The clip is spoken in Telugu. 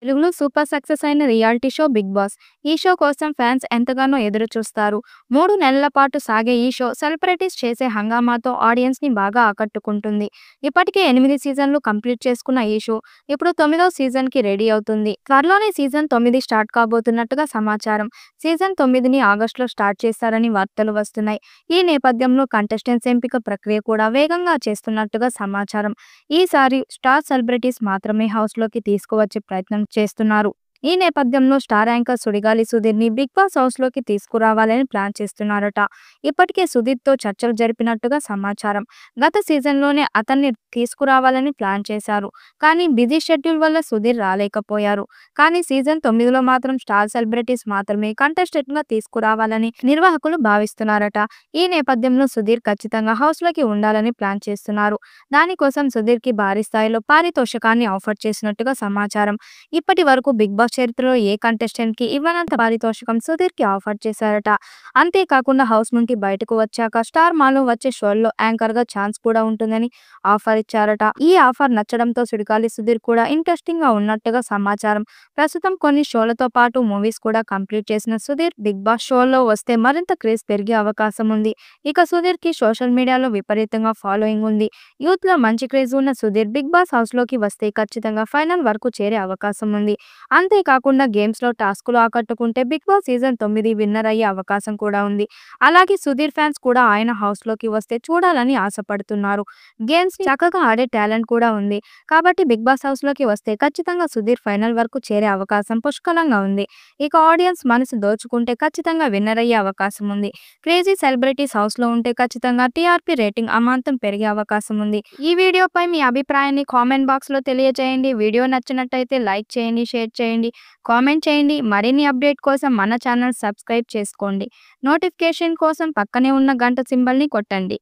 తెలుగులో సూపర్ సక్సెస్ అయిన రియాలిటీ షో 'బిగ్ బాస్'. ఈ షో కోసం ఫ్యాన్స్ ఎంతగానో ఎదురుచూస్తారు. 3 నెలల పాటు సాగే ఈ షో సెలబ్రిటీస్ చేసే హంగామాతో ఆడియన్స్‌ని బాగా ఆకట్టుకుంటుంది. ఇప్పటికే 8 సీజన్లు కంప్లీట్ చేసుకున్న ఈ షో ఇప్పుడు 9వ సీజన్‌కి రెడీ అవుతుంది. త్వరలోనే సీజన్ 9 స్టార్ట్ కాబోతున్నట్టుగా సమాచారం. సీజన్ 9ని ఆగస్టులో స్టార్ట్ చేస్తారని వార్తలు వస్తున్నాయి. ఈ నేపథ్యంలో కంటెస్టెంట్స్ ఎంపిక ప్రక్రియ కూడా వేగంగా చేస్తున్నట్టుగా సమాచారం. ఈసారి స్టార్ సెలబ్రిటీస్ మాత్రమే హౌస్‌లోకి తీసుకువచ్చే ప్రయత్నం చేస్తున్నారు. ఈ నేపథ్యంలో స్టార్ యాంకర్ సుడిగాలి సుధీర్‌ని బిగ్ బాస్ హౌస్‌లోకి తీసుకురావాలని ప్లాన్ చేస్తున్నారట. ఇప్పటికే సుధీర్‌తో చర్చలు జరిపినట్టుగా సమాచారం. గత సీజన్‌లోనే అతన్ని తీసుకురావాలని ప్లాన్ చేశారు. కానీ బిజీ షెడ్యూల్ వల్ల సుధీర్ రాలేకపోయారు. కానీ సీజన్ 9లో మాత్రం స్టార్ సెలబ్రిటీస్ మాత్రమే కంటెస్టెంట్‌గా తీసుకురావాలని నిర్వాహకులు భావిస్తున్నారట. ఈ నేపథ్యంలో సుధీర్ ఖచ్చితంగా హౌస్‌లోకి ఉండాలని ప్లాన్ చేస్తున్నారు. దానికోసం సుధీర్‌కి భారీ స్థాయిలో పారితోషికాన్ని ఆఫర్ చేసినట్టుగా సమాచారం. ఇప్పటి వరకు బిగ్ బాస్ చరిత్రలో ఏ కంటెస్టెంట్ కి ఇవ్వనంత పారితోషికం సుధీర్ కి ఆఫర్ చేశారట. అంతేకాకుండా హౌస్ నుండి బయటకు వచ్చాక స్టార్ మాలో వచ్చే షోల్లో యాంకర్ గా ఛాన్స్ కూడా ఉంటుందని ఆఫర్ ఇచ్చారట. ఈ ఆఫర్ నచ్చడంతో సుడిగాలి సుధీర్ కూడా ఇంట్రెస్టింగ్ గా ఉన్నట్టుగా సమాచారం. ప్రస్తుతం కొన్ని షోలతో పాటు మూవీస్ కూడా కంప్లీట్ చేసిన సుధీర్ బిగ్ బాస్ షోలో వస్తే మరింత క్రేజ్ పెరిగే అవకాశం ఉంది. ఇక సుధీర్ కి సోషల్ మీడియాలో విపరీతంగా ఫాలోయింగ్ ఉంది. యూత్ లో మంచి క్రేజ్ ఉన్న సుధీర్ బిగ్ బాస్ హౌస్ లోకి వస్తే ఖచ్చితంగా ఫైనల్ వరకు చేరే అవకాశం ఉంది. అంతేకాకుండా గేమ్స్ లో టాస్కులు ఆకట్టుకుంటే బిగ్ బాస్ సీజన్ 9 విన్నర్ అయ్యే అవకాశం కూడా ఉంది. అలాగే సుధీర్ ఫ్యాన్స్ కూడా ఆయన హౌస్ లోకి వస్తే చూడాలని ఆశపడుతున్నారు. గేమ్స్ ని చక్కగా ఆడే టాలెంట్ కూడా ఉంది. కాబట్టి బిగ్ బాస్ హౌస్ లోకి వస్తే ఖచ్చితంగా సుధీర్ ఫైనల్ వరకు చేరే అవకాశం పుష్కలంగా ఉంది. ఇక ఆడియన్స్ మనసు దోచుకుంటే ఖచ్చితంగా విన్నర్ అయ్యే అవకాశం ఉంది. క్రేజీ సెలబ్రిటీస్ హౌస్ లో ఉంటే ఖచ్చితంగా టీఆర్పీ రేటింగ్ అమాంతం పెరిగే అవకాశం ఉంది. ఈ వీడియోపై మీ అభిప్రాయాన్ని కామెంట్ బాక్స్ లో తెలియజేయండి. వీడియో నచ్చినట్టయితే లైక్ చేయండి, షేర్ చేయండి, కామెంట్ చేయండి. మరిన్ని అప్డేట్ కోసం మన ఛానల్ సబ్స్క్రైబ్ చేసుకోండి. నోటిఫికేషన్ కోసం పక్కనే ఉన్న గంట సింబల్ ని కొట్టండి.